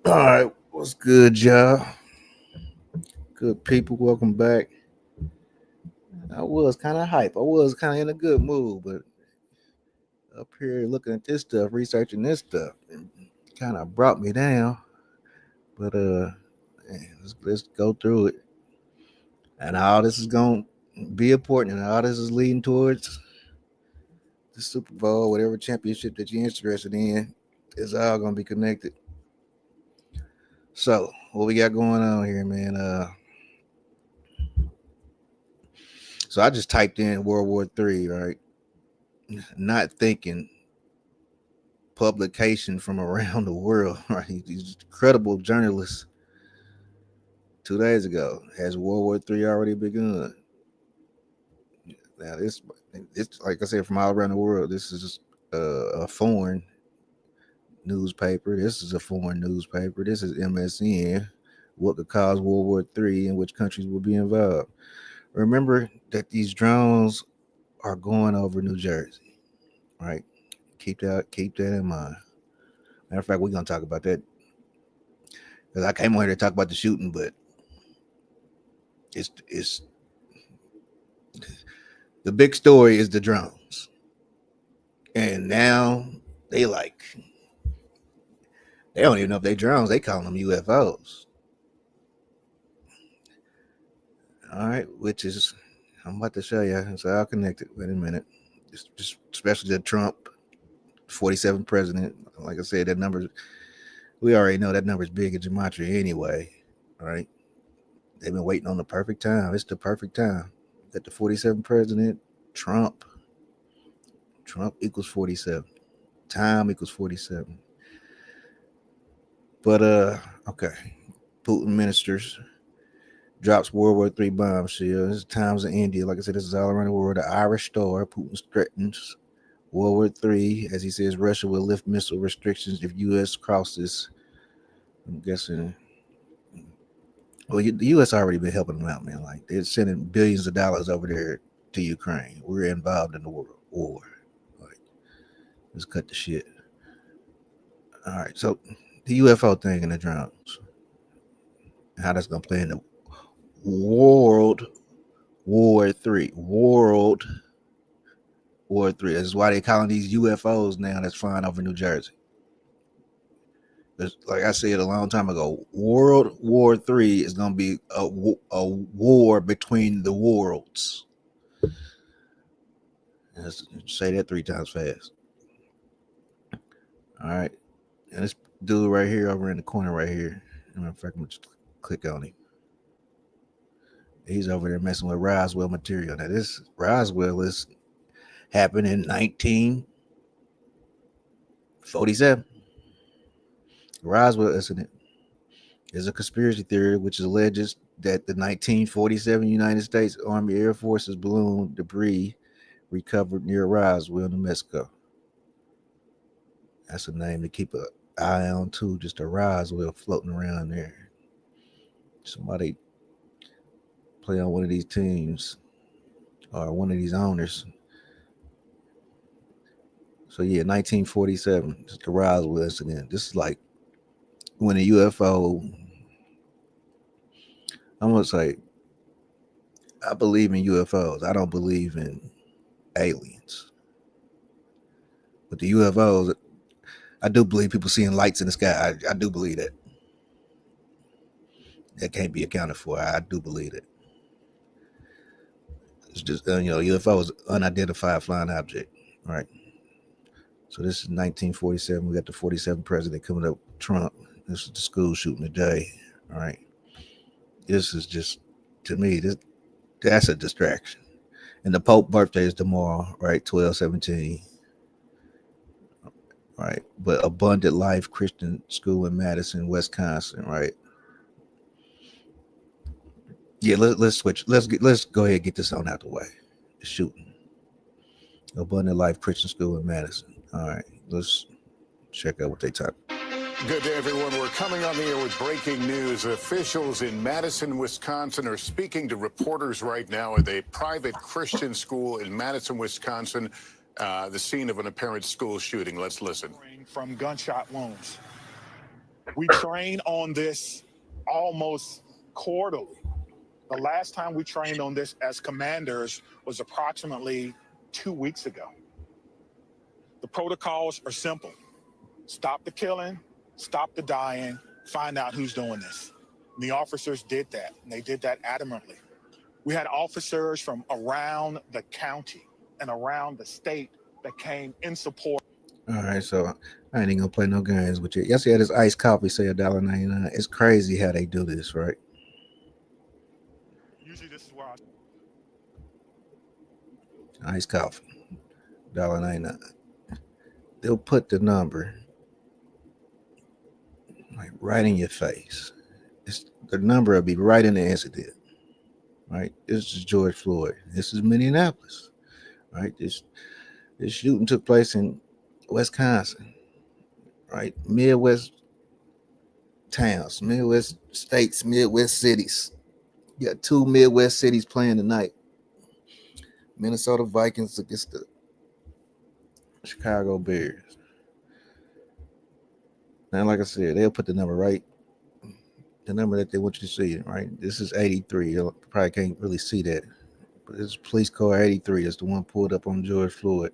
All right, what's good, y'all? Good people, welcome back. I was kind of hype. I was kind of in a good mood, but up here looking at this stuff, researching this stuff, kind of brought me down. But let's go through it. And all this is going to be important, and all this is leading towards the Super Bowl, whatever championship that you're interested in, is all going to be connected. So, what we got going on here, man? So I just typed in World War III, right? Not thinking publication from around the world, right? These credible journalists 2 days ago. Has World War III already begun? Now it's like I said, from all around the world. This is a foreign newspaper. This is a foreign newspaper. This is MSN. What could cause World War III and which countries will be involved? Remember that these drones are going over New Jersey, right? Keep that in mind. Matter of fact, we're gonna talk about that because I came on here to talk about the shooting, but it's the big story is the drones, and now they like they don't even know if they drones. They call them UFOs. All right, which is I'm about to show you. It's all connected. Wait a minute. Just especially the Trump 47 president. Like I said, that number we already know that number is big in gematria anyway. All right, they've been waiting on the perfect time. It's the perfect time that the 47 president Trump equals 47. Time equals 47. But okay. Putin ministers drops World War III bombshell. This is times in India. Like I said, this is all around the world. The Irish Star. Putin threatens World War III as he says Russia will lift missile restrictions if U.S. crosses. I'm guessing. Well, the U.S. already been helping them out, man. Like they're sending billions of dollars over there to Ukraine. We're involved in the war. Like, let's cut the shit. All right, so the UFO thing and the drones, how that's gonna play in the World War Three. World War Three. This is why they calling these UFOs now that's flying over New Jersey. Like I said a long time ago, World War Three is gonna be a war between the worlds. Let's say that 3 times fast. All right, and this dude right here over in the corner right here. Matter of fact, I'm gonna just click on him. He's over there messing with Roswell material. Now this Roswell is happened in 1947. Roswell incident is a conspiracy theory which alleges that the 1947 United States Army Air Force's balloon debris recovered near Roswell, New Mexico. That's a name to keep an eye on too. Just a Roswell floating around there. Somebody play on one of these teams or one of these owners. So yeah, 1947, just the Roswell incident. This is like when a UFO. I'm gonna say I believe in UFOs. I don't believe in aliens. But the UFOs, I do believe people seeing lights in the sky. I do believe that. That can't be accounted for. I do believe it. It's just UFO is unidentified flying object. All right. So this is 1947. We got the 47 president coming up, Trump. This is the school shooting today. All right. This is just to me. That's a distraction. And the Pope birthday is tomorrow, right? 12/17. Right. But Abundant Life Christian School in Madison, Wisconsin, right? Yeah, let's switch. Let's go ahead and get this on out the way. The shooting. Abundant Life Christian School in Madison. All right, let's check out what they talk. Good day, everyone. We're coming on the air with breaking news. Officials in Madison, Wisconsin are speaking to reporters right now at a private Christian school in Madison, Wisconsin, the scene of an apparent school shooting. Let's listen. From gunshot wounds. We train on this almost quarterly. The last time we trained on this as commanders was approximately 2 weeks ago. The protocols are simple: stop the killing, stop the dying, find out who's doing this. And the officers did that, and they did that adamantly. We had officers from around the county and around the state that came in support. All right, so I ain't even gonna play no games with you. Yesterday, this iced coffee say $1.99. It's crazy how they do this, right? Usually, this is where I. Iced coffee, $1.99. They'll put the number like right in your face. The number will be right in the incident. Right. This is George Floyd. This is Minneapolis. Right. This shooting took place in Wisconsin. Right. Midwest towns, Midwest states, Midwest cities. You got two Midwest cities playing tonight. Minnesota Vikings against the Chicago Bears. Now, like I said, they'll put the number right, the number that they want you to see. Right. This is 83. You probably can't really see that, but this is police car 83. That's the one pulled up on George Floyd.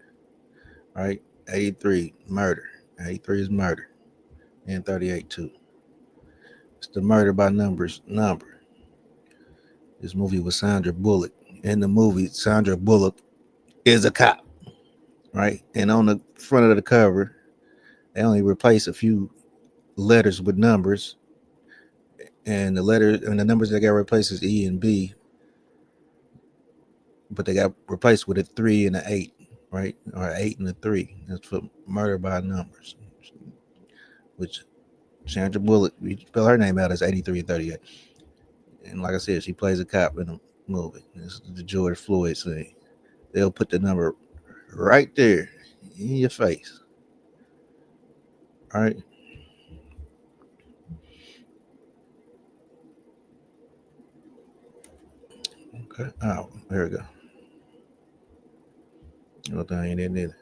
Right. 83 murder. 83 is murder. And 38 too. It's the murder by numbers number. This movie was Sandra Bullock. In the movie, Sandra Bullock is a cop, right? And on the front of the cover, they only replace a few letters with numbers, and the numbers that got replaced is E and B, but they got replaced with a 3 and a 8, right? Or 8 and a 3. That's for murder by numbers, which Sandra Bullock, we spell her name out as 83 and 38. And like I said, she plays a cop in the movie. This is the George Floyd scene. They'll put the number right there in your face. All right. Okay. Oh, there we go. No thing ain't in there.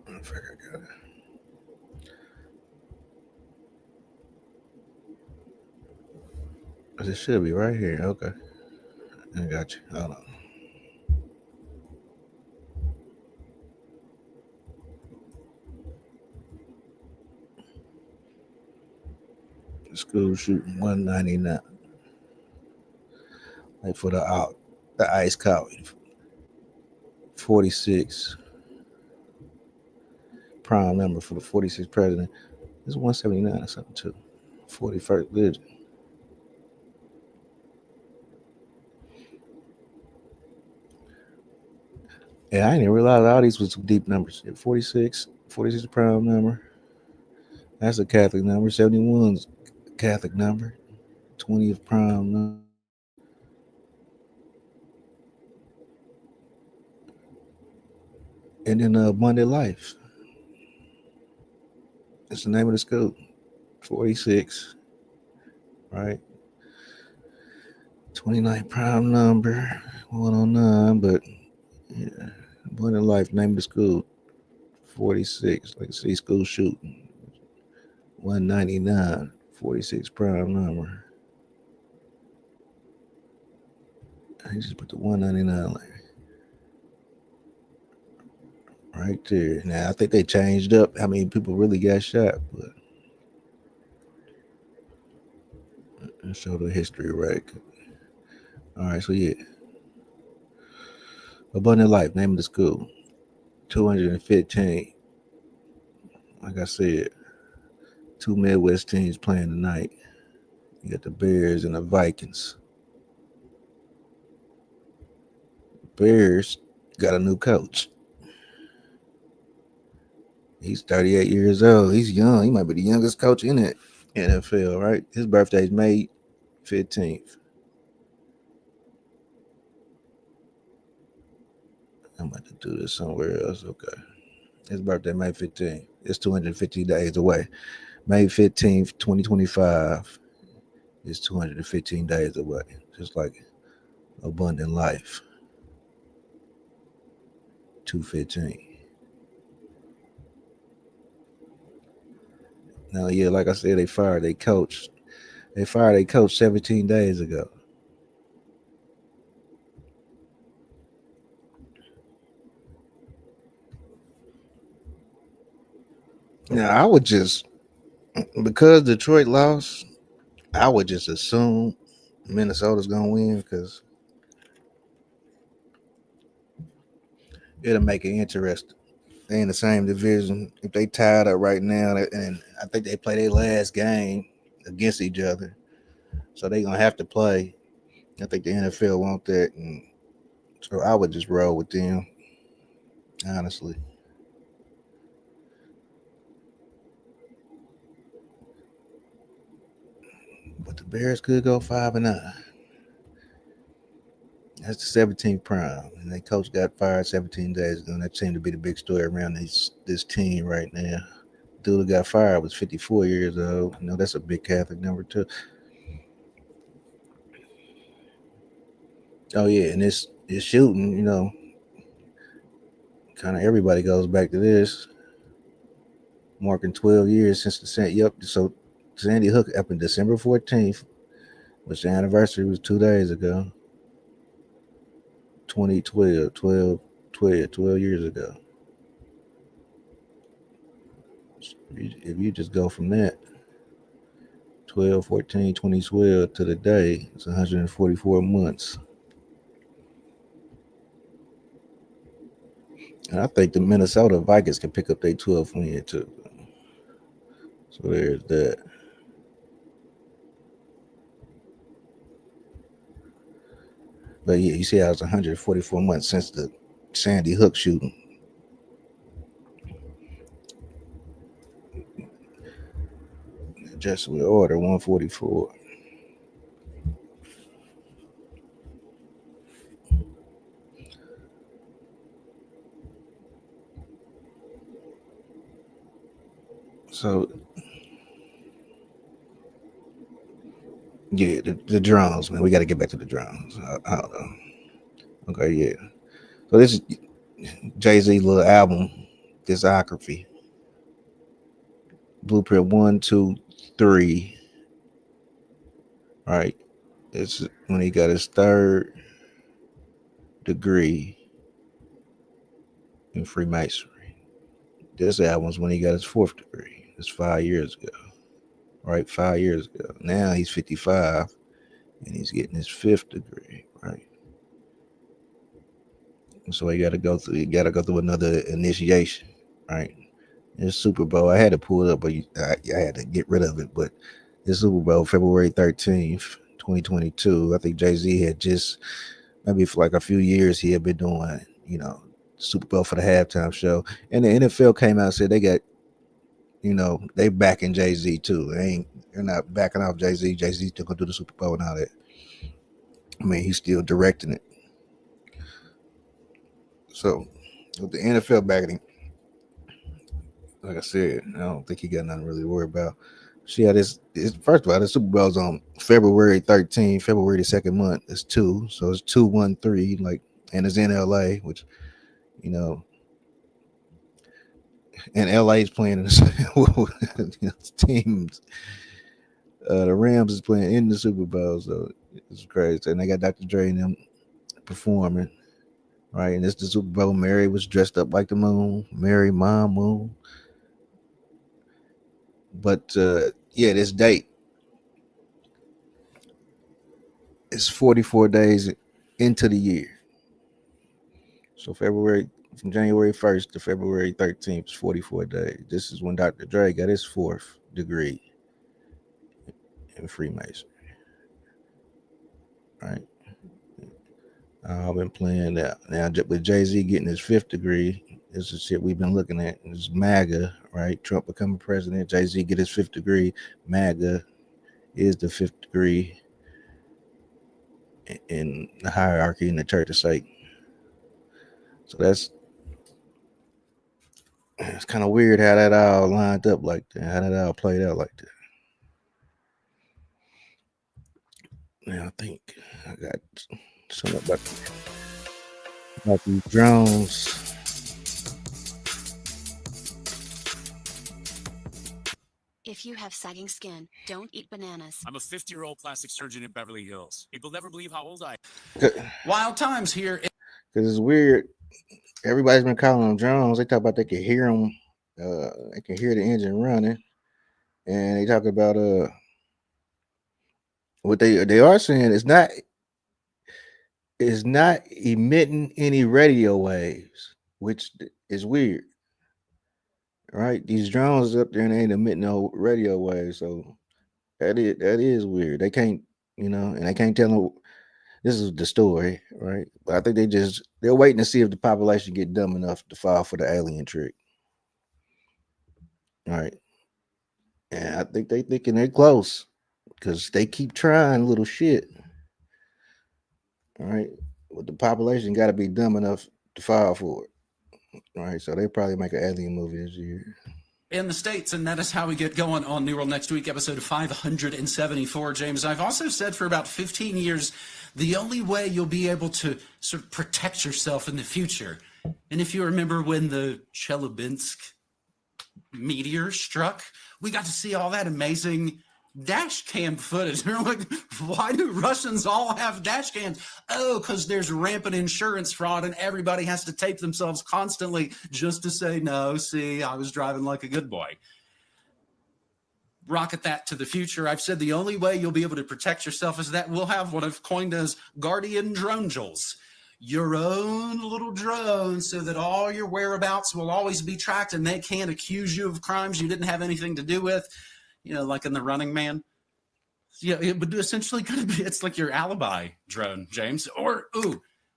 I think I got it. It should be right here. Okay. I got you. Hold on. School shooting 199. Like for the ice coffee. 46 prime number for the 46th president. It's 179 or something too. 41st legend. Yeah, I didn't even realize all these was some deep numbers. 46 prime number. That's a Catholic number. 71's Catholic number. 20th prime number. And then Abundant Life. That's the name of the school. 46, right? 29 prime number, 109, but yeah. Abundant Life, name of the school. 46, like I say, school shooting. 199, 46 prime number. I just put the 199 right there. Now, I think they changed up how many people really got shot, but let's show the history, right? All right, so yeah. Abundant Life, name of the school. 215. Like I said, two Midwest teams playing tonight. You got the Bears and the Vikings. Bears got a new coach. He's 38 years old. He's young. He might be the youngest coach in the NFL, right? His birthday's May 15th. I'm about to do this somewhere else. Okay. His birthday, May 15th. It's 250 days away. May 15th, 2025 is 215 days away. Just like Abundant Life. 215. No, yeah, like I said, they fired their coach. They fired their coach 17 days ago. Now, I would just, because Detroit lost, I would just assume Minnesota's going to win because it'll make it interesting. They in the same division. If they tied up right now, and I think they play their last game against each other, so they're gonna have to play. I think the NFL want that, and so I would just roll with them, honestly. But the Bears could go 5-9. That's the 17th prime, and their coach got fired 17 days ago. And that seemed to be the big story around this team right now. Dude who got fired was 54 years old. You know, that's a big Catholic number too. Oh yeah, and this shooting, you know, kind of everybody goes back to this, marking 12 years since the Yep. So Sandy Hook happened December 14th, which the anniversary was 2 days ago. 2012, 12 years ago. If you just go from that, 12, 14, 2012 to the day, it's 144 months. And I think the Minnesota Vikings can pick up their 12th win too. So there's that. But yeah, you see how it's 144 months since the Sandy Hook shooting. Just with order 144. So yeah, the drums, man. We got to get back to the drums. I don't know. Okay, yeah. So this is Jay-Z little album, discography. Blueprint 1, 2, 3. Right. It's when he got his third degree in Freemasonry. This album's when he got his fourth degree. It's 5 years ago. Right, 5 years ago. Now he's 55 and he's getting his fifth degree. Right. So he got to go through. He got to go through another initiation. Right. This Super Bowl, I had to pull it up, but I had to get rid of it. But this Super Bowl, February 13th, 2022. I think Jay-Z had just maybe for like a few years he had been doing, you know, Super Bowl for the halftime show. And the NFL came out and said they got, you know, they backing Jay-Z too. They're not backing off Jay-Z. Jay-Z's still gonna do the Super Bowl and all that. I mean, he's still directing it. So with the NFL backing him, like I said, I don't think he got nothing really to worry about. See how this first of all, the Super Bowl's on February 13th, February the second month. It's two. So it's 2-1-3, like, and it's in LA, which, you know, and LA is playing in the you know, teams. The Rams is playing in the Super Bowl, so it's crazy. And they got Dr. Dre and them performing, right? And it's the Super Bowl. Mary was dressed up like the moon. Mary, Mom, Moon. But yeah, this date is 44 days into the year. So February from January 1st to February 13th is 44 days. This is when Dr. Dre got his fourth degree in Freemasonry. Right. I've been playing that. Now with Jay-Z getting his fifth degree, this is shit we've been looking at. It's MAGA, right? Trump becoming president, Jay-Z get his fifth degree. MAGA is the fifth degree in the hierarchy in the Church of Satan. So it's kind of weird how that all lined up like that, how that all played out like that. Now I think I got something about these drones. If you have sagging skin, don't eat bananas. I'm a 50-year-old plastic surgeon in Beverly Hills. People never believe how old I Because Wild times here. it's weird. Everybody's been calling them drones. They talk about they can hear them. They can hear the engine running, and they talk about what they are saying is not emitting any radio waves, which is weird, right? These drones up there and they ain't emitting no radio waves, so that is weird. They can't, and they can't tell them. This is the story, right? But I think they're waiting to see if the population get dumb enough to fall for the alien trick, right? And I think they thinking they're close because they keep trying little shit, all right? But the population got to be dumb enough to fall for it. All right, so they probably make an alien movie this year. In the States, and that is how we get going on New World Next Week, episode 574, James. I've also said for about 15 years, the only way you'll be able to sort of protect yourself in the future, and if you remember when the Chelyabinsk meteor struck, we got to see all that amazing dash cam footage. We're like, why do Russians all have dash cams? Oh, because there's rampant insurance fraud and everybody has to tape themselves constantly just to say, no, see, I was driving like a good boy. Rocket that to the future. I've said the only way you'll be able to protect yourself is that we'll have what I've coined as guardian dronegels. Your own little drone so that all your whereabouts will always be tracked and they can't accuse you of crimes you didn't have anything to do with. Like in The Running Man. Yeah, it would essentially kind of be, it's like your alibi drone, James. Or,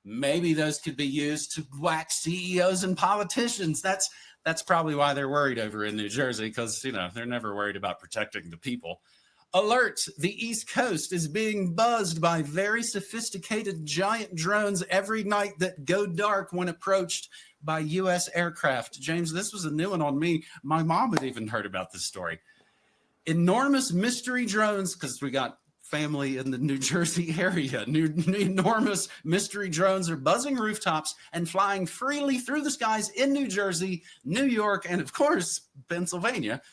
maybe those could be used to whack CEOs and politicians. That's probably why they're worried over in New Jersey, because, they're never worried about protecting the people. Alert, the East Coast is being buzzed by very sophisticated giant drones every night that go dark when approached by U.S. aircraft. James, this was a new one on me. My mom had even heard about this story. Enormous mystery drones, because we got family in the New Jersey area. Enormous mystery drones are buzzing rooftops and flying freely through the skies in New Jersey, New York, and of course, Pennsylvania.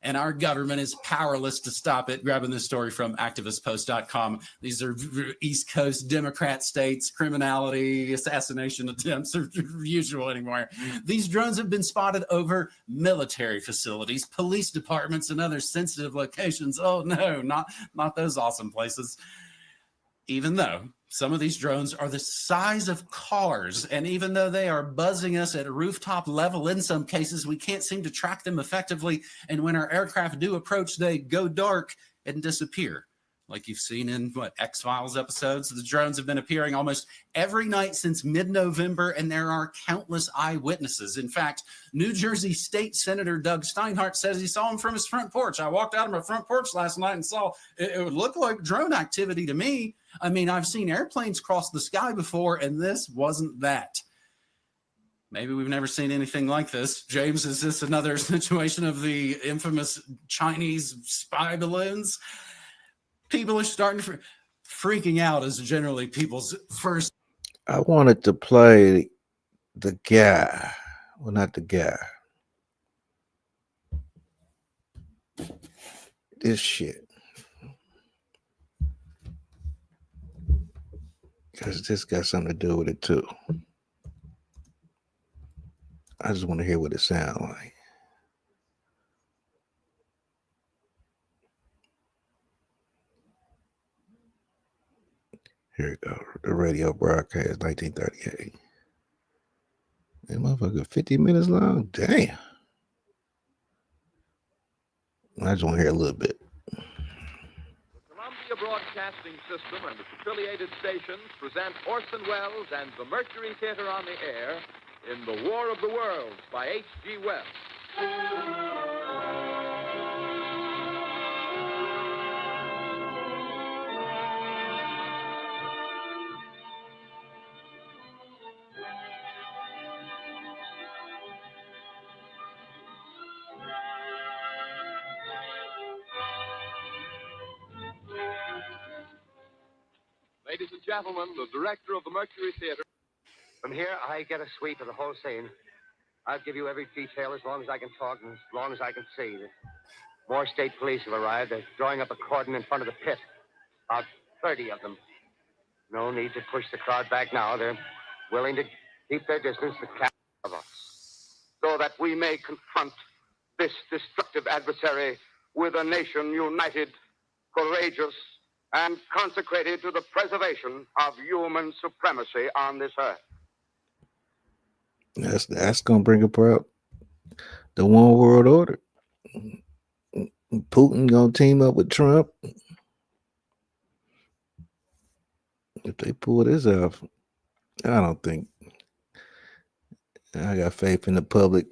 And our government is powerless to stop it. Grabbing this story from activistpost.com. These are East Coast Democrat states. Criminality, assassination attempts are usual anymore. These drones have been spotted over military facilities, police departments, and other sensitive locations. Oh, no, not those awesome places. Even though some of these drones are the size of cars, and even though they are buzzing us at rooftop level in some cases, we can't seem to track them effectively. And when our aircraft do approach, they go dark and disappear. Like you've seen in, X-Files episodes. The drones have been appearing almost every night since mid-November, and there are countless eyewitnesses. In fact, New Jersey State Senator Doug Steinhardt says he saw them from his front porch. I walked out of my front porch last night and saw it would look like drone activity to me. I mean, I've seen airplanes cross the sky before, and this wasn't that. Maybe we've never seen anything like this. James, is this another situation of the infamous Chinese spy balloons? People are starting freaking out is generally people's first. I wanted to play the guy. Well, not the guy. This shit. Because this got something to do with it too. I just want to hear what it sounds like. Here we go. The radio broadcast, 1938. That motherfucker 50 minutes long? Damn. I just want to hear a little bit. The Columbia Broadcasting System and its affiliated stations present Orson Welles and the Mercury Theater on the air in The War of the Worlds by H.G. Wells. Ladies and gentlemen, the director of the Mercury Theater. From here, I get a sweep of the whole scene. I'll give you every detail as long as I can talk and as long as I can see. More state police have arrived. They're drawing up a cordon in front of the pit. About 30 of them. No need to push the crowd back now. They're willing to keep their distance to catch of us. So that we may confront this destructive adversary with a nation united, courageous, and consecrated to the preservation of human supremacy on this earth. That's gonna bring about the one world order. Putin gonna team up with Trump. If they pull this off, I don't think. I got faith in the public.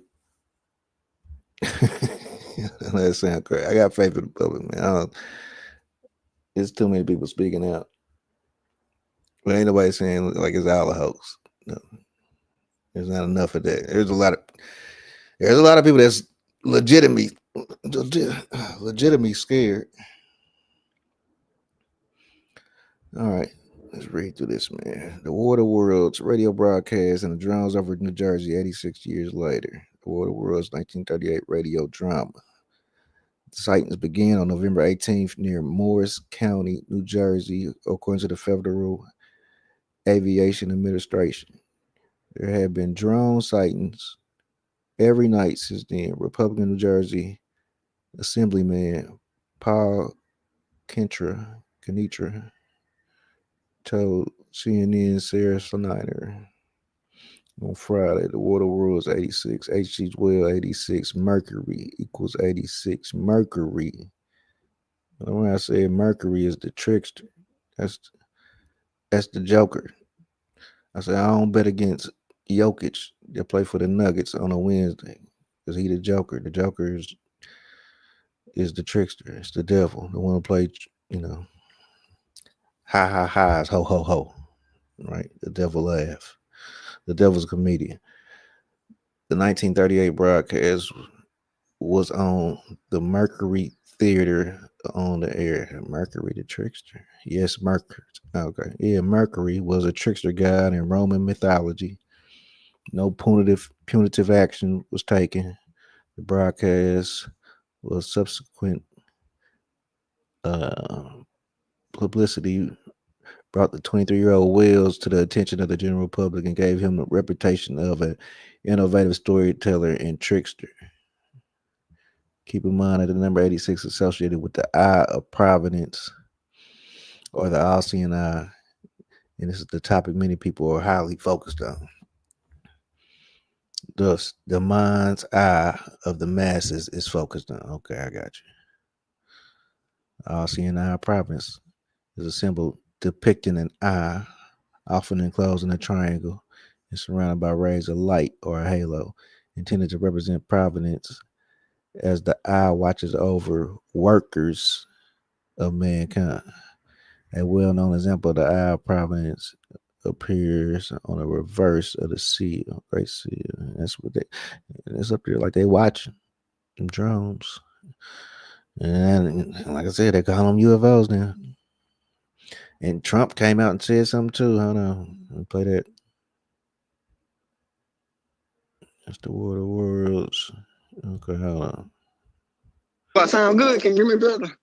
That sounds crazy. I got faith in the public, man. There's too many people speaking out. But ain't nobody saying like it's all a hoax. No, there's not enough of that. There's a lot of people that's legitimately scared. All right, let's read through this, man. The War of the Worlds radio broadcast and the drones over New Jersey 86 years later. The War of the Worlds 1938 radio drama. The sightings began on November 18th near Morris County, New Jersey, according to the Federal Aviation Administration. There have been drone sightings every night since then. Republican New Jersey Assemblyman Paul Kenitra told CNN Sarah Snyder on Friday, the water rules 86, HG well 86, Mercury equals 86. Mercury. When I say Mercury is the trickster, that's the Joker. I said I don't bet against Jokic that play for the Nuggets on a Wednesday because he the Joker. The Joker is the trickster. It's the devil. The one who play, highs, ho ho ho. Right? The devil laugh. The devil's a comedian. The 1938 broadcast was on the Mercury Theater on the air. Mercury the trickster. Yes, Mercury. Okay. Yeah, Mercury was a trickster god in Roman mythology. No punitive action was taken. The broadcast was subsequent publicity brought the 23-year-old Wells to the attention of the general public and gave him the reputation of an innovative storyteller and trickster. Keep in mind that the number 86 is associated with the Eye of Providence or the all-seeing eye, and this is the topic many people are highly focused on. Thus, the mind's eye of the masses is focused on. Okay, I got you. All-seeing eye of providence is a symbol depicting an eye, often enclosed in a triangle and surrounded by rays of light or a halo, intended to represent providence as the eye watches over workers of mankind. A well-known example of the eye of providence appears on the reverse of the seal, great seal. That's what it's up there like they watching them drones. And like I said, they call them UFOs now. And Trump came out and said something too. Hold on. Let me play that. That's the War of the Worlds. Okay, hold on. Do I sound good? Can you hear me better?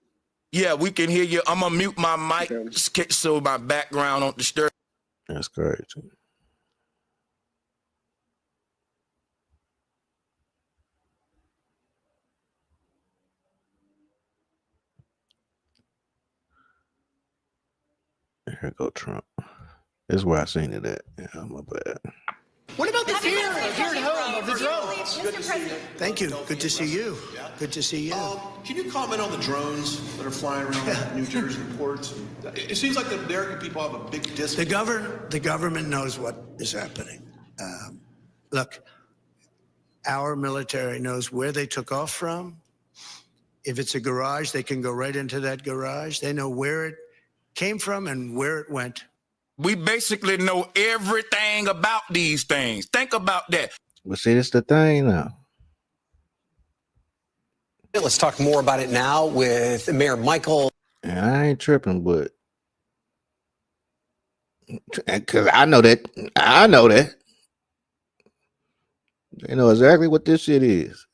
Yeah, we can hear you. I'm gonna mute my mic so my background don't disturb. That's crazy. Here go Trump. This is where I seen it at. Yeah, my bad. What about the fear here at home of the drones? Good to see you. Thank you. Good to see you. Good to see you. Can you comment on the drones that are flying around New Jersey ports? It seems like the American people have a big disconnect. The government knows what is happening. Look, our military knows where they took off from. If it's a garage, they can go right into that garage. They know where it came from and where it went. We basically know everything about these things. Think about that. But see, this the thing now. Let's talk more about it now with Mayor Michael. And I ain't tripping, but because I know that. They know exactly what this shit is.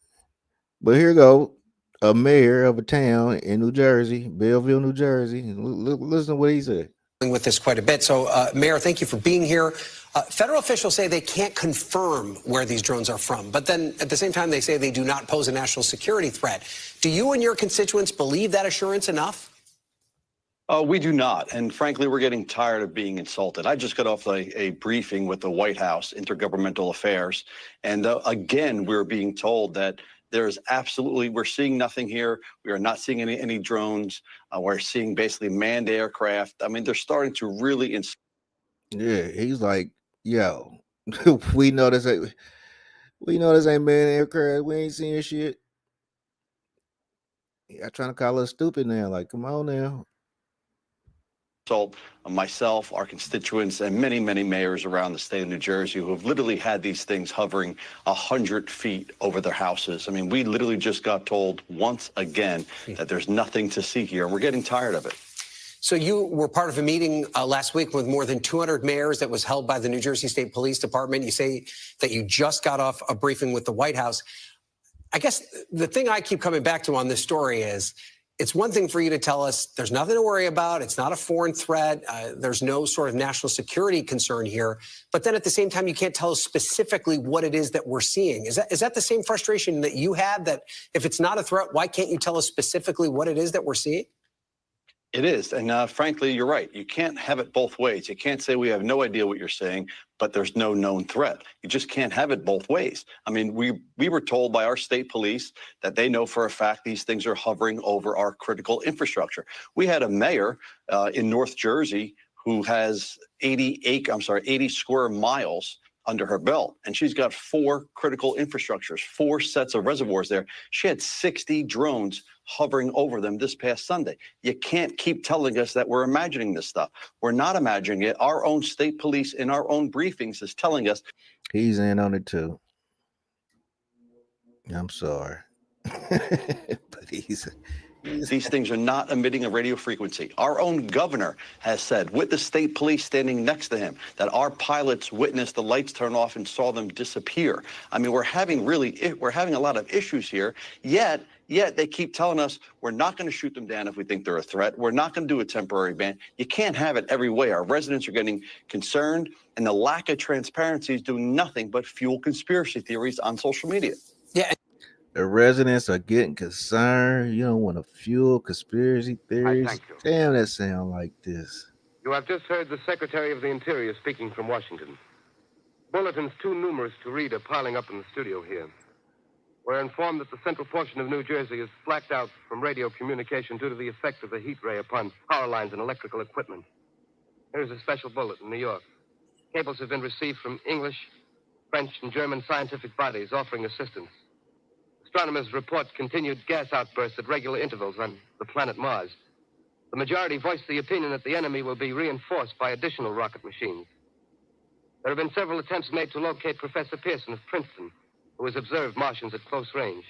But here go. a mayor of a town in New Jersey, Belleville, New Jersey. Listen to what he said. With this quite a bit. So, Mayor, thank you for being here. Federal officials say they can't confirm where these drones are from, but then at the same time, they say they do not pose a national security threat. Do you and your constituents believe that assurance enough? We do not. And frankly, we're getting tired of being insulted. I just got off a briefing with the White House Intergovernmental Affairs. And again, we're being told that there's absolutely, we're seeing nothing here. We are not seeing any drones. We're seeing basically manned aircraft. I mean, they're starting to really. Yeah, he's like, yo, we know this ain't manned aircraft. We ain't seeing shit. Yeah, trying to call us stupid now. Like, come on now. Insult myself, our constituents, and many, many mayors around the state of New Jersey who have literally had these things hovering 100 feet over their houses. I mean, we literally just got told once again that there's nothing to see here, and we're getting tired of it. So you were part of a meeting last week with more than 200 mayors that was held by the New Jersey State Police Department. You say that you just got off a briefing with the White House. I guess the thing I keep coming back to on this story is, it's one thing for you to tell us there's nothing to worry about. It's not a foreign threat. There's no sort of national security concern here. But then at the same time, you can't tell us specifically what it is that we're seeing. Is that the same frustration that you had, that if it's not a threat, why can't you tell us specifically what it is that we're seeing? It is. And frankly, you're right. You can't have it both ways. You can't say we have no idea what you're saying, but there's no known threat. You just can't have it both ways. I mean, we were told by our state police that they know for a fact these things are hovering over our critical infrastructure. We had a mayor in North Jersey who has 80 square miles under her belt, and she's got 4 critical infrastructures, 4 sets of reservoirs there. She had 60 drones hovering over them this past Sunday. You can't keep telling us that we're imagining this stuff. We're not imagining it. Our own state police in our own briefings is telling us. He's in on it too. I'm sorry. But these things are not emitting a radio frequency. Our own governor has said, with the state police standing next to him, that our pilots witnessed the lights turn off and saw them disappear. I mean, we're having a lot of issues here, yet they keep telling us we're not going to shoot them down if we think they're a threat. We're not going to do a temporary ban. You can't have it every way. Our residents are getting concerned, and the lack of transparency is doing nothing but fuel conspiracy theories on social media. Yeah. The residents are getting concerned. You don't want to fuel conspiracy theories. Thank you. Damn, that sound like this. You have just heard the Secretary of the Interior speaking from Washington. Bulletins too numerous to read are piling up in the studio here. We're informed that the central portion of New Jersey is blacked out from radio communication due to the effect of the heat ray upon power lines and electrical equipment. Here's a special bulletin, New York. Cables have been received from English, French, and German scientific bodies offering assistance. Astronomers report continued gas outbursts at regular intervals on the planet Mars. The majority voiced the opinion that the enemy will be reinforced by additional rocket machines. There have been several attempts made to locate Professor Pearson of Princeton, who has observed Martians at close range.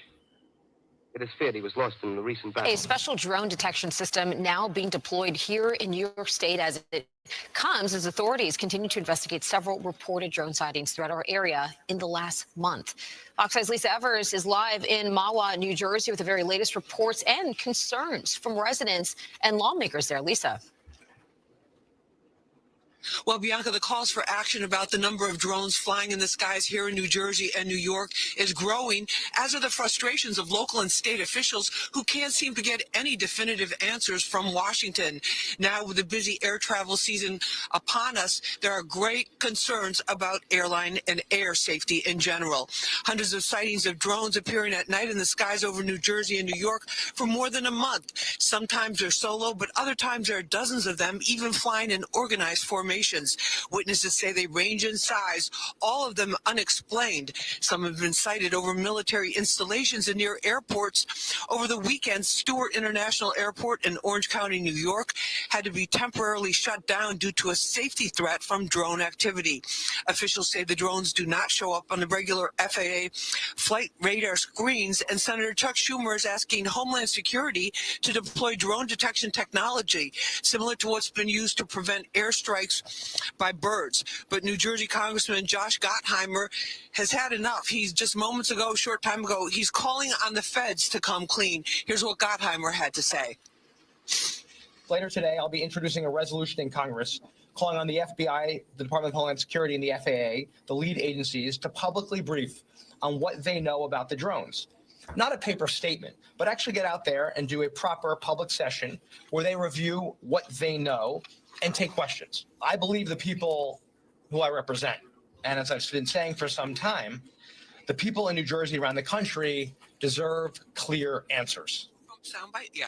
It is feared he was lost in the recent battle. A special drone detection system now being deployed here in New York State as it comes as authorities continue to investigate several reported drone sightings throughout our area in the last month. Fox Eye's Lisa Evers is live in Mahwah, New Jersey, with the very latest reports and concerns from residents and lawmakers there. Lisa. Well, Bianca, the calls for action about the number of drones flying in the skies here in New Jersey and New York is growing, as are the frustrations of local and state officials who can't seem to get any definitive answers from Washington. Now, with the busy air travel season upon us, there are great concerns about airline and air safety in general. Hundreds of sightings of drones appearing at night in the skies over New Jersey and New York for more than a month. Sometimes they're solo, but other times there are dozens of them, even flying in organized formations. Witnesses say they range in size, all of them unexplained. Some have been sighted over military installations and near airports. Over the weekend, Stewart International Airport in Orange County, New York, had to be temporarily shut down due to a safety threat from drone activity. Officials say the drones do not show up on the regular FAA flight radar screens, and Senator Chuck Schumer is asking Homeland Security to deploy drone detection technology, similar to what's been used to prevent airstrikes attacks by birds. But New Jersey Congressman Josh Gottheimer has had enough. He's just moments ago, short time ago, he's calling on the feds to come clean. Here's what Gottheimer had to say. Later today, I'll be introducing a resolution in Congress calling on the FBI, the Department of Homeland Security, and the FAA, the lead agencies, to publicly brief on what they know about the drones. Not a paper statement, but actually get out there and do a proper public session where they review what they know and take questions. I believe the people who I represent, and as I've been saying for some time, the people in New Jersey, around the country, deserve clear answers. Soundbite? Yeah.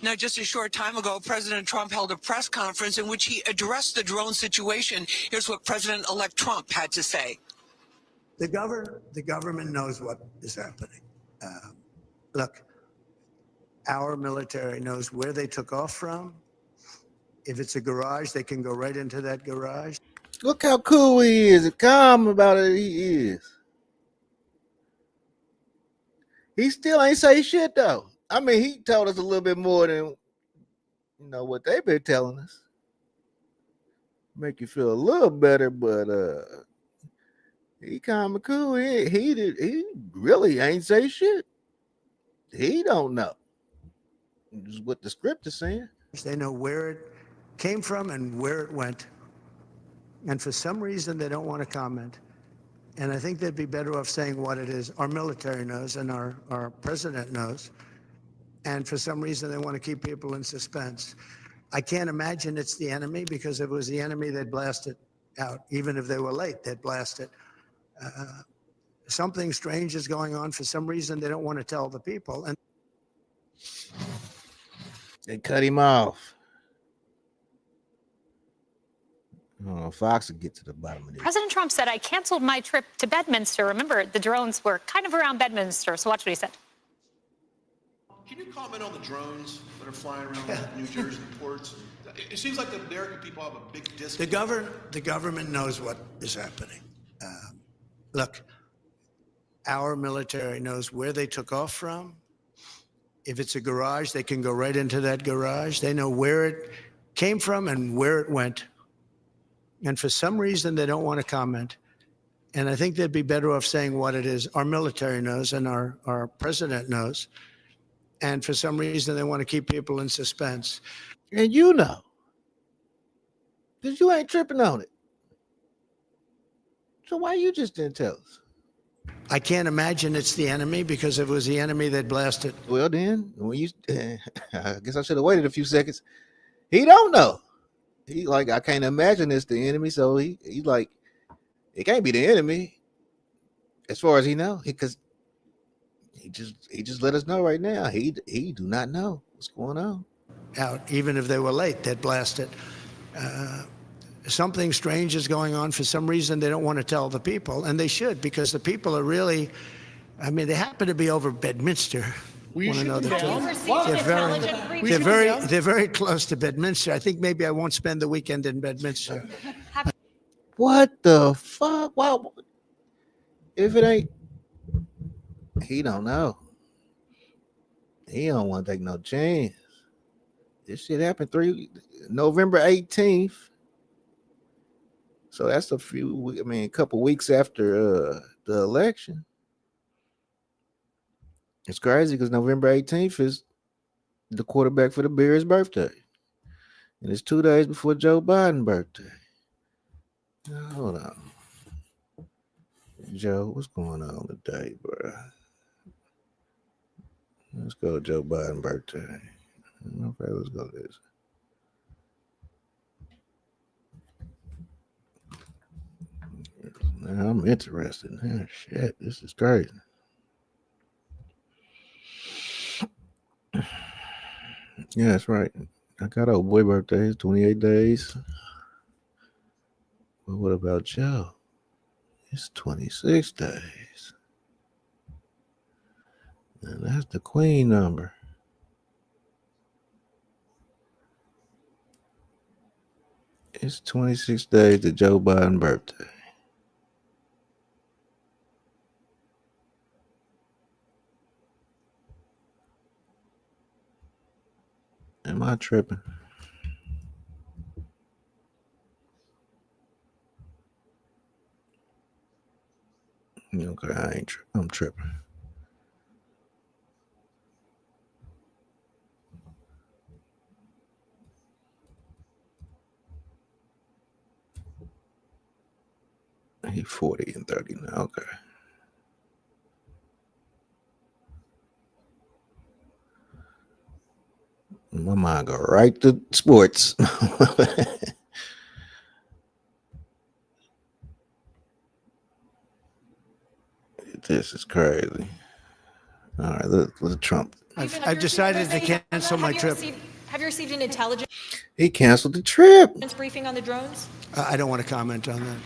Now, just a short time ago, President Trump held a press conference in which he addressed the drone situation. Here's what President-elect Trump had to say. The government knows what is happening. Look, our military knows where they took off from. If it's a garage, they can go right into that garage. Look how cool he is and calm about it he is. He still ain't say shit though. I mean, he told us a little bit more than what they've been telling us. Make you feel a little better, but he kind of cool. He really ain't say shit. He don't know. Just what the script is saying. They know where it came from and where it went. And for some reason, they don't want to comment. And I think they'd be better off saying what it is. Our military knows and our president knows. And for some reason, they want to keep people in suspense. I can't imagine it's the enemy, because if it was the enemy, they'd blast it out. Even if they were late, they'd blast it. Something strange is going on. For some reason, they don't want to tell the people. And they cut him off. Oh, Fox will get to the bottom of this. President Trump said, I canceled my trip to Bedminster. Remember, the drones were kind of around Bedminster. So watch what he said. Can you comment on the drones that are flying around New Jersey ports? It seems like the American people have a big disconnect. the government knows what is happening. Look, our military knows where they took off from. If it's a garage, they can go right into that garage. They know where it came from and where it went. And for some reason, they don't want to comment. And I think they'd be better off saying what it is. Our military knows and our president knows. And for some reason, they want to keep people in suspense. And you know, because you ain't tripping on it. So why you just didn't tell us? I can't imagine it's the enemy, because if it was the enemy, they'd blast it. Well, then, I guess I should have waited a few seconds. He don't know. He like, I can't imagine it's the enemy. So he's like, it can't be the enemy, as far as he know, because he just let us know right now. He do not know what's going on. Out, even if they were late, they'd blast it. Something strange is going on. For some reason, they don't want to tell the people, and they should, because the people are really, I mean, they happen to be over Bedminster. They're very close to Bedminster. I think maybe I won't spend the weekend in Bedminster. What the fuck? Wow. If it ain't, he don't know. He don't want to take no chance. This shit happened November 18th. So that's a couple weeks after the election. It's crazy because November 18th is the quarterback for the Bears' birthday. And it's 2 days before Joe Biden's birthday. Now, hold on. Joe, what's going on today, bro? Let's go to Joe Biden's birthday. Okay, let's go to this. Now I'm interested. Oh, shit, this is crazy. Yeah, that's right. I got old boy birthdays, 28 days. But what about Joe? It's 26 days. And that's the queen number. It's 26 days to Joe Biden's birthday. Am I tripping? Okay, I'm tripping. He 40 and 30 now. Okay. My mind go right to sports. This is crazy. All right, let's Trump. I've decided to cancel my trip. Have you received an intelligence He canceled the trip. briefing on the drones? I don't want to comment on that.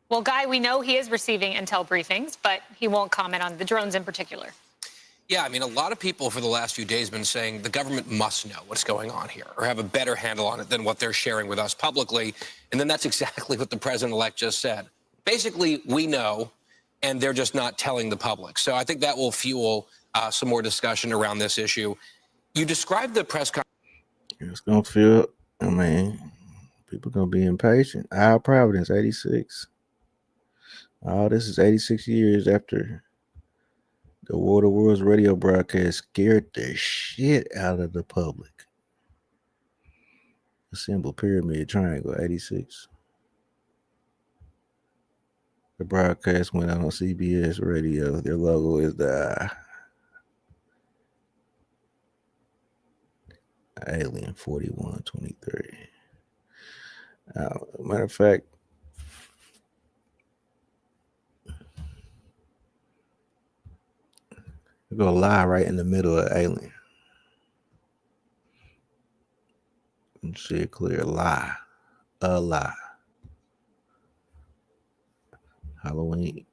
Well, Guy, we know he is receiving intel briefings, but he won't comment on the drones in particular. Yeah, I mean, a lot of people for the last few days have been saying the government must know what's going on here or have a better handle on it than what they're sharing with us publicly. And then that's exactly what the president-elect just said. Basically, we know, and they're just not telling the public. So I think that will fuel some more discussion around this issue. You described the press conference. It's going to feel, I mean, people going to be impatient. Our Providence, 86. Oh, this is 86 years after the War of the Worlds radio broadcast scared the shit out of the public. The symbol pyramid triangle, 86. The broadcast went out on CBS radio. Their logo is the Alien 4123. Matter of fact, we're going to lie right in the middle of Alien. You see it clear. Lie. A lie. Halloween.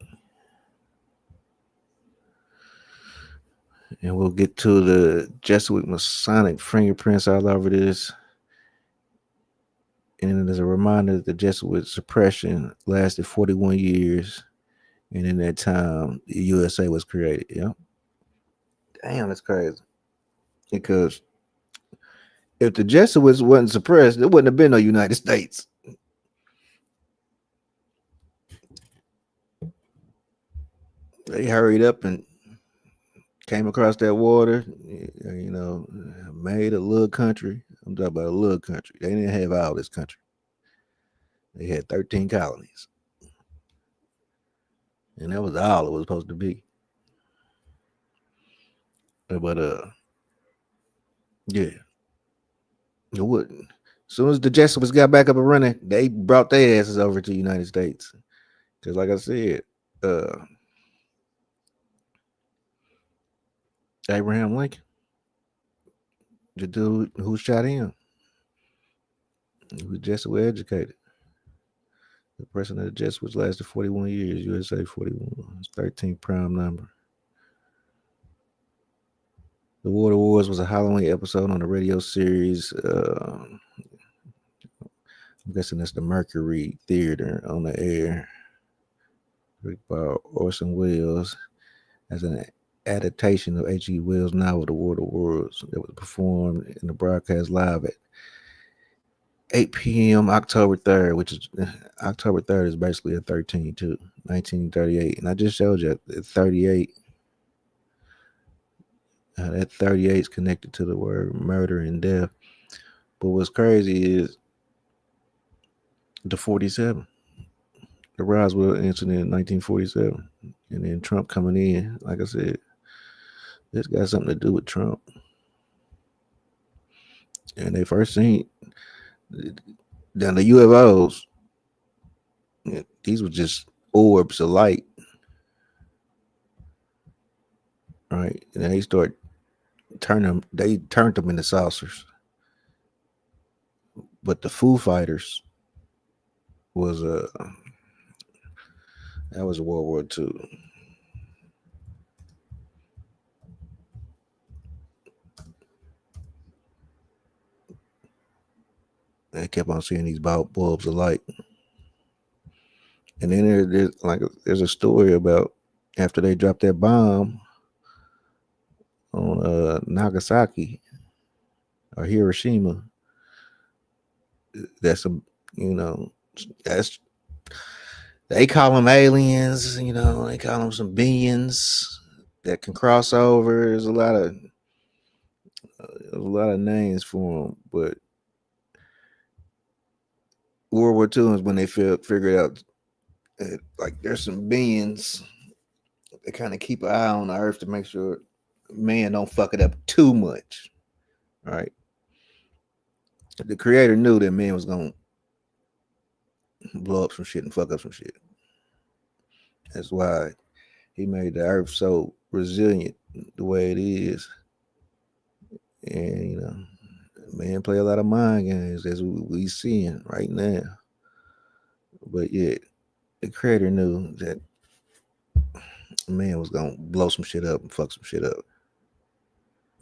And we'll get to the Jesuit Masonic fingerprints all over this. And as a reminder that the Jesuit suppression lasted 41 years. And in that time, the USA was created. Yeah. Damn, that's crazy. Because if the Jesuits wasn't suppressed, there wouldn't have been no United States. They hurried up and came across that water, you know, made a little country. I'm talking about a little country. They didn't have all this country. They had 13 colonies. And that was all it was supposed to be. But yeah. It wouldn't. As soon as the Jesuits got back up and running, they brought their asses over to the United States. Because like I said, Abraham Lincoln, the dude who shot him, he was Jesuit educated. The president of the Jesuits lasted 41 years, USA 41. It's 13th prime number. The War of the Wars was a Halloween episode on the radio series. I'm guessing that's the Mercury Theater on the air. By Orson Welles as an adaptation of H.G. Wells' novel, The War of the Worlds, that was performed in the broadcast live at 8 p.m. October 3rd, which is October 3rd is basically a 13 to 1938. And I just showed you at 38. That 38 is connected to the word murder and death. But what's crazy is the 47. The Roswell incident in 1947, and then Trump coming in. Like I said, this got something to do with Trump. And they first seen down the UFOs. These were just orbs of light, right? And then they start turning them. They turned them into saucers. But the Foo Fighters was that was World War II. They kept on seeing these bulbs of light. And then there's a story about after they dropped that bomb on Nagasaki or Hiroshima. That's They call them aliens, you know, they call them some beings that can cross over. There's a lot of names for them, but World War II is when they figured out that, like, there's some beings that kind of keep an eye on the earth to make sure man don't fuck it up too much. All right. The creator knew that man was gonna blow up some shit and fuck up some shit. That's why he made the earth so resilient the way it is. And you know, man play a lot of mind games as we seeing right now. But yeah, the creator knew that man was gonna blow some shit up and fuck some shit up.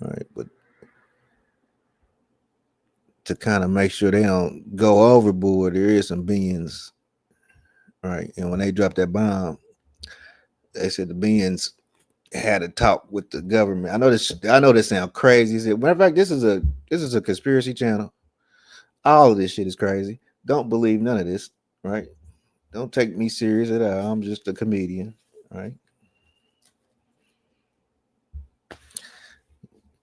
All right, but to kind of make sure they don't go overboard, there is some beings. All right, and when they dropped that bomb, they said the beings had a talk with the government. I know this. I know this sounds crazy. Matter of fact, this is a conspiracy channel. All of this shit is crazy. Don't believe none of this. Right? Don't take me serious at all. I'm just a comedian. Right?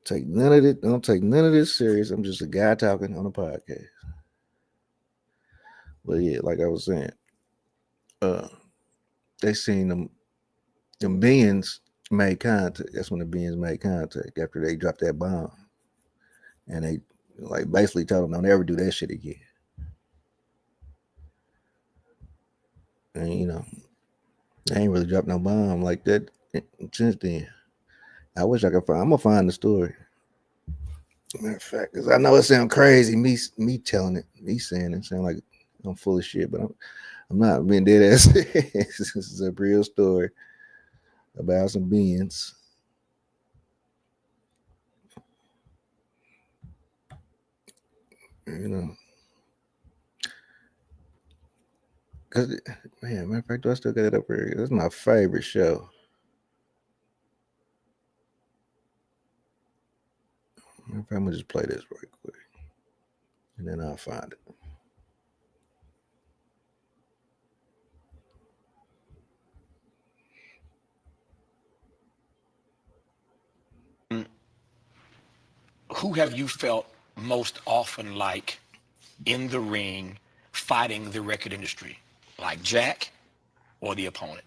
Take none of it. Don't take none of this serious. I'm just a guy talking on a podcast. But yeah, like I was saying, they seen them beings made contact. That's when the beings made contact after they dropped that bomb, and they like basically told them don't ever do that shit again. And you know, they ain't really dropped no bomb like that since then. I wish I could find. I'm gonna find the story. Matter of fact, because I know it sounds crazy, me telling it, me saying it, sound like I'm full of shit, but I'm not being dead ass. This is a real story about some beings. You know, because man, matter of fact, do I still got it up here? That's my favorite show. I'm gonna just play this right quick, and then I'll find it. Who have you felt most often like in the ring fighting the record industry? Like Jack or the opponent?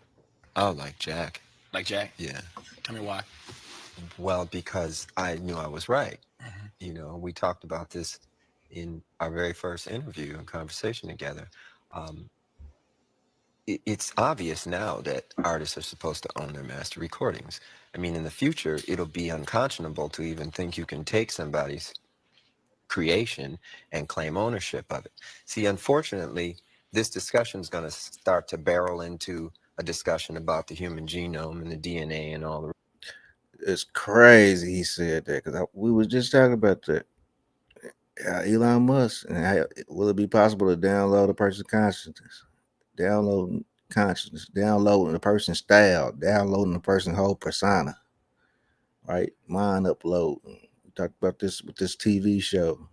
Oh, like Jack. Like Jack? Yeah. Tell me why. Well, because I knew I was right. You know, we talked about this in our very first interview and conversation together. It's obvious now that artists are supposed to own their master recordings. I mean, in the future, it'll be unconscionable to even think you can take somebody's creation and claim ownership of it. See, unfortunately, this discussion is going to start to barrel into a discussion about the human genome and the DNA and all the. It's crazy he said that because we was just talking about that. Elon Musk and how, will it be possible to download a person's consciousness, downloading consciousness, downloading a person's style, downloading a person's whole persona, right? Mind upload. We talked about this with this TV show,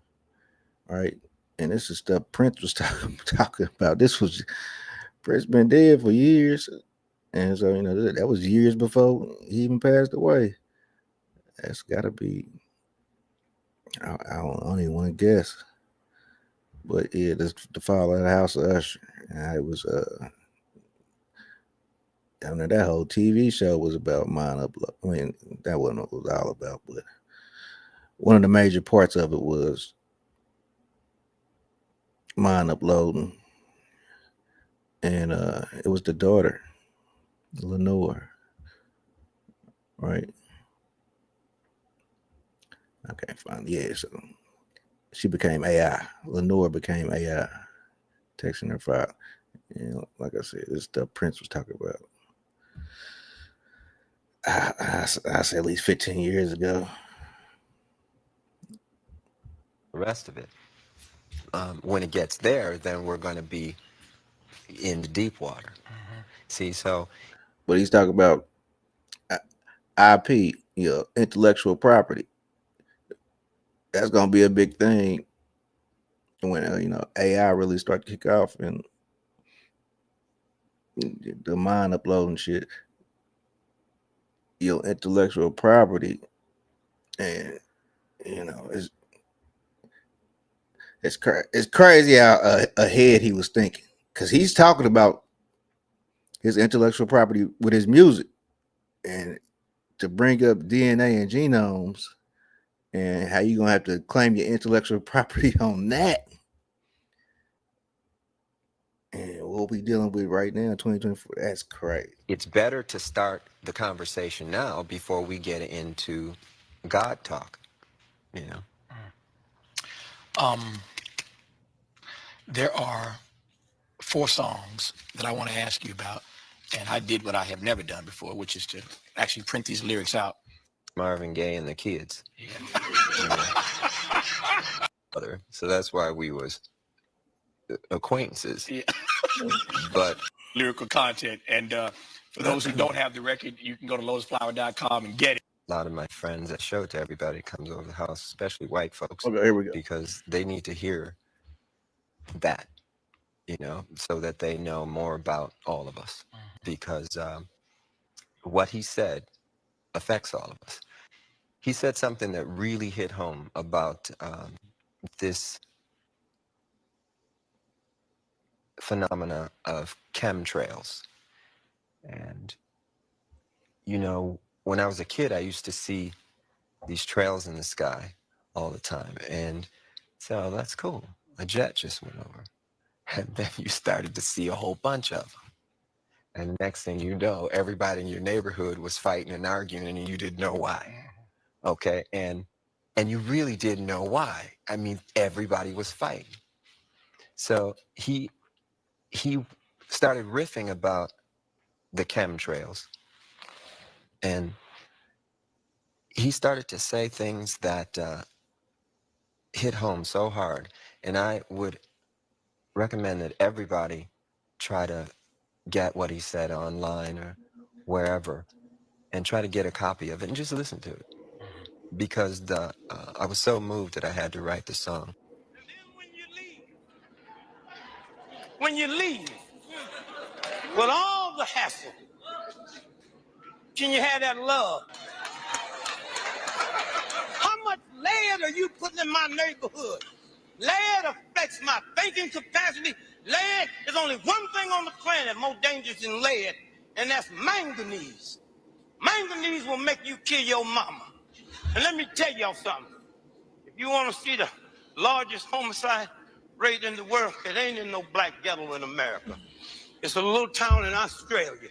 right? And this is stuff Prince was talking about. This was Prince been dead for years, and so you know that was years before he even passed away. That's got to be. I don't even want to guess, but yeah, this the fall of the House of Usher. It was I mean that whole TV show was about mind upload. I mean that wasn't what it was all about, but one of the major parts of it was mind uploading, and it was the daughter, Lenore, right? I can't find. Yeah, so she became AI. Lenore became AI, texting her file. You know, like I said, this stuff Prince was talking about. I say at least 15 years ago. The rest of it. When it gets there, then we're going to be in the deep water. See, so. But he's talking about IP, you know, intellectual property. That's going to be a big thing when you know AI really start to kick off, and the mind uploading shit, your intellectual property, and you know it's crazy how ahead he was thinking, because he's talking about his intellectual property with his music, and to bring up DNA and genomes, and how you gonna have to claim your intellectual property on that. And what we dealing with right now in 2024, that's crazy. It's better to start the conversation now before we get into God talk, you know. There are 4 songs that I want to ask you about, and I did what I have never done before, which is to actually print these lyrics out. Marvin Gaye and the Kids. Yeah. So that's why we was acquaintances. Yeah. But lyrical content, and for those who don't have the record, you can go to lotusflower.com and get it. a lot of my friends that show it to everybody comes over the house, especially white folks. Okay, here we go. Because they need to hear that, you know, so that they know more about all of us. Because what he said affects all of us. He said something that really hit home about this phenomena of chemtrails. And, you know, when I was a kid, I used to see these trails in the sky all the time. And so, oh, that's cool. A jet just went over. And then you started to see a whole bunch of them. And the next thing you know, everybody in your neighborhood was fighting and arguing, and you didn't know why. Okay? And you really didn't know why. I mean, everybody was fighting. So he started riffing about the chemtrails. And he started to say things that hit home so hard. And I would recommend that everybody try to get what he said online or wherever and try to get a copy of it and just listen to it. Because I was so moved that I had to write the song. When you leave, with all the hassle, can you have that love? How much lead are you putting in my neighborhood? Lead affects my thinking capacity. Lead is only one thing on the planet more dangerous than lead, and that's manganese. Manganese will make you kill your mama. And let me tell y'all something. If you want to see the largest homicide rate in the world, it ain't in no black ghetto in America. It's a little town in Australia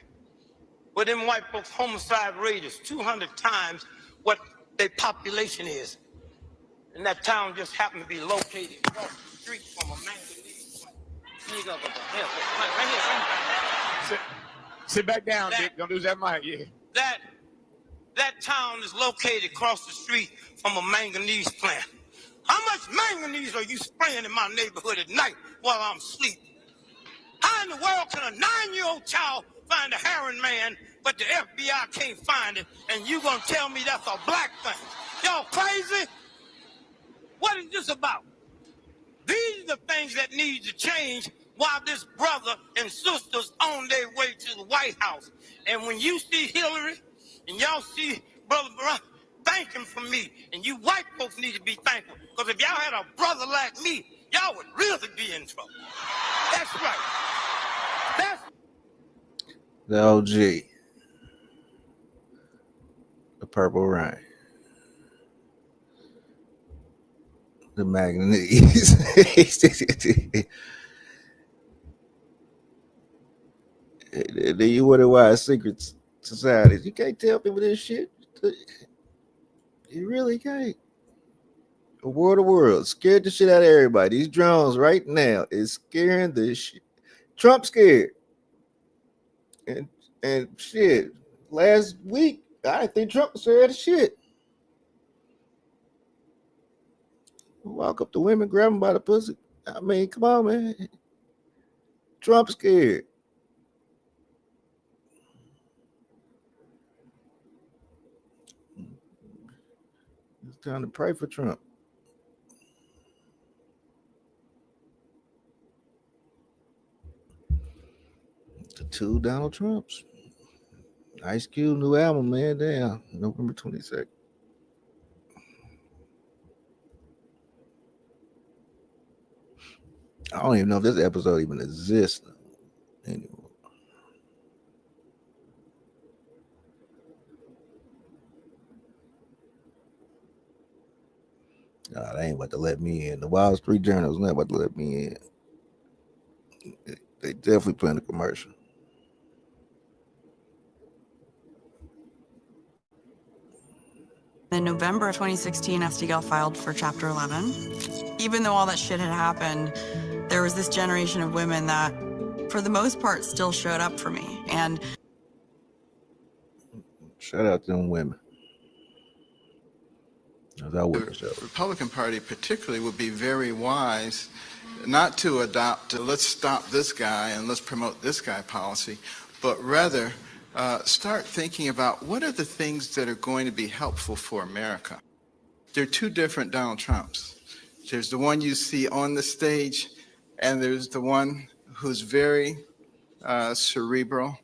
where them white folks' homicide rate is 200 times what their population is. And that town just happened to be located across the street from a manganese plant. Sit back down, Dick. Don't lose that mic. Yeah. That town is located across the street from a manganese plant. How much manganese are you spraying in my neighborhood at night while I'm sleeping? How in the world can a 9-year-old child find a heroin man, but the FBI can't find it, and you gonna tell me that's a black thing? Y'all crazy? What is this about? These are the things that need to change while this brother and sisters on their way to the White House. And when you see Hillary and y'all see Brother Barack, thank him for me. And you white folks need to be thankful. Because if y'all had a brother like me, y'all would really be in trouble. That's right. That's The OG. The Purple Rain. The manganese. Then you wonder why secret societies. You can't tell people this shit. You really can't. War the world scared the shit out of everybody. These drones right now is scaring the shit. Trump scared. And shit. Last week, I think Trump was scared of shit. Walk up to women, grab them by the pussy. I mean, come on, man. Trump scared. It's time to pray for Trump. 2 Donald Trumps. Ice Cube new album, man. Damn, November 22nd. I don't even know if this episode even exists anymore. Nah, they ain't about to let me in. The Wall Street Journal is not about to let me in. They definitely playing a commercial. In November of 2016, Estegel filed for Chapter 11. Even though all that shit had happened, there was this generation of women that, for the most part, still showed up for me. And Shout out to them women. The Republican Party particularly would be very wise not to adopt let's stop this guy and let's promote this guy policy, but rather start thinking about what are the things that are going to be helpful for America. There are 2 different Donald Trumps. There's the one you see on the stage, and there's the one who's very cerebral,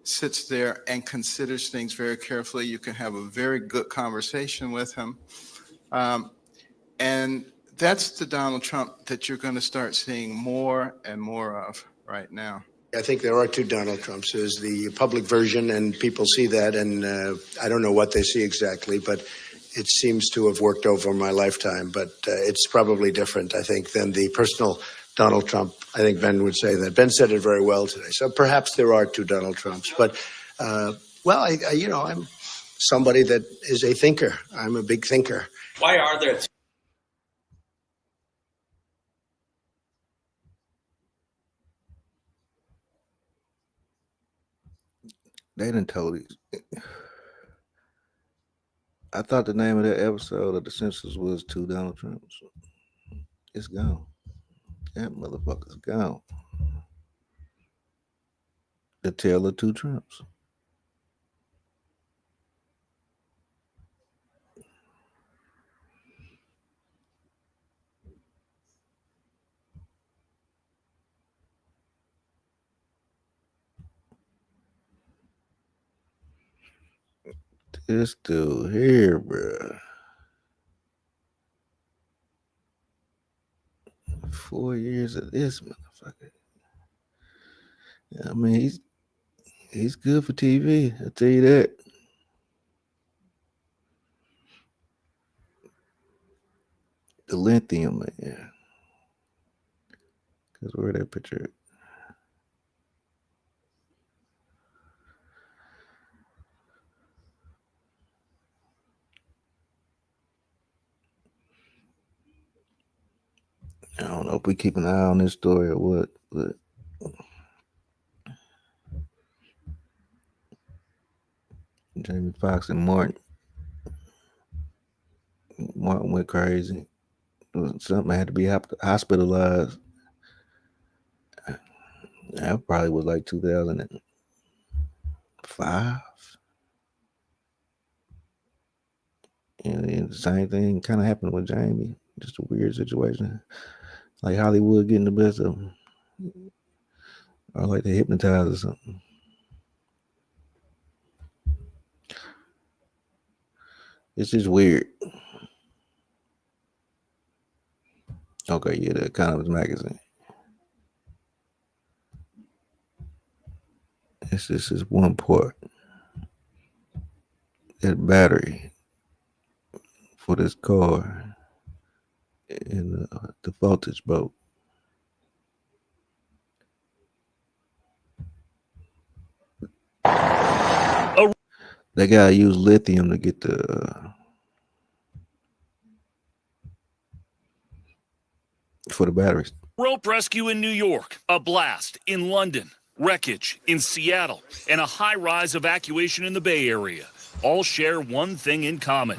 sits there and considers things very carefully. You can have a very good conversation with him. And that's the Donald Trump that you're going to start seeing more and more of right now. I think there are 2 Donald Trumps. There's the public version, and people see that, and I don't know what they see exactly, but it seems to have worked over my lifetime. But it's probably different, I think, than the personal Donald Trump. I think Ben would say that. Ben said it very well today. So perhaps there are 2 Donald Trumps. But, well, I'm somebody that is a thinker. I'm a big thinker. Why are there? They done totally. I thought the name of that episode of The Simpsons was 2 Donald Trumps. It's gone. That motherfucker's gone. The Tale of 2 Trumps. This dude here, bro. 4 years of this motherfucker. I mean, he's good for TV. I'll tell you that. The lithium, man. Because where that picture at? I don't know if we keep an eye on this story or what, but Jamie Foxx and Martin went crazy. Something had to be hospitalized. That probably was like 2005. And the same thing kind of happened with Jamie. Just a weird situation. Like Hollywood getting the best of them. Or like they hypnotized or something. It's just weird. Okay, yeah, the Economist magazine. This is one part. That battery for this car in the voltage boat. They gotta use lithium to get the for the batteries. Rope rescue in New York, a blast in London, wreckage in Seattle, and a high-rise evacuation in the Bay Area all share one thing in common: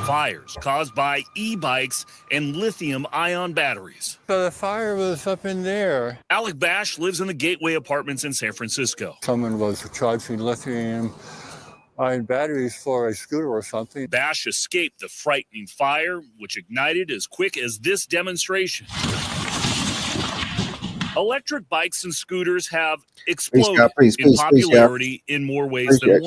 fires caused by e-bikes and lithium-ion batteries. So the fire was up in there. Alec Bash lives in the Gateway Apartments in San Francisco. Someone was charging lithium-ion batteries for a scooter or something. Bash escaped the frightening fire, which ignited as quick as this demonstration. Electric bikes and scooters have Peace, y'all. exploded Peace, in peace, peace, y'all. popularity in more ways than Appreciate one.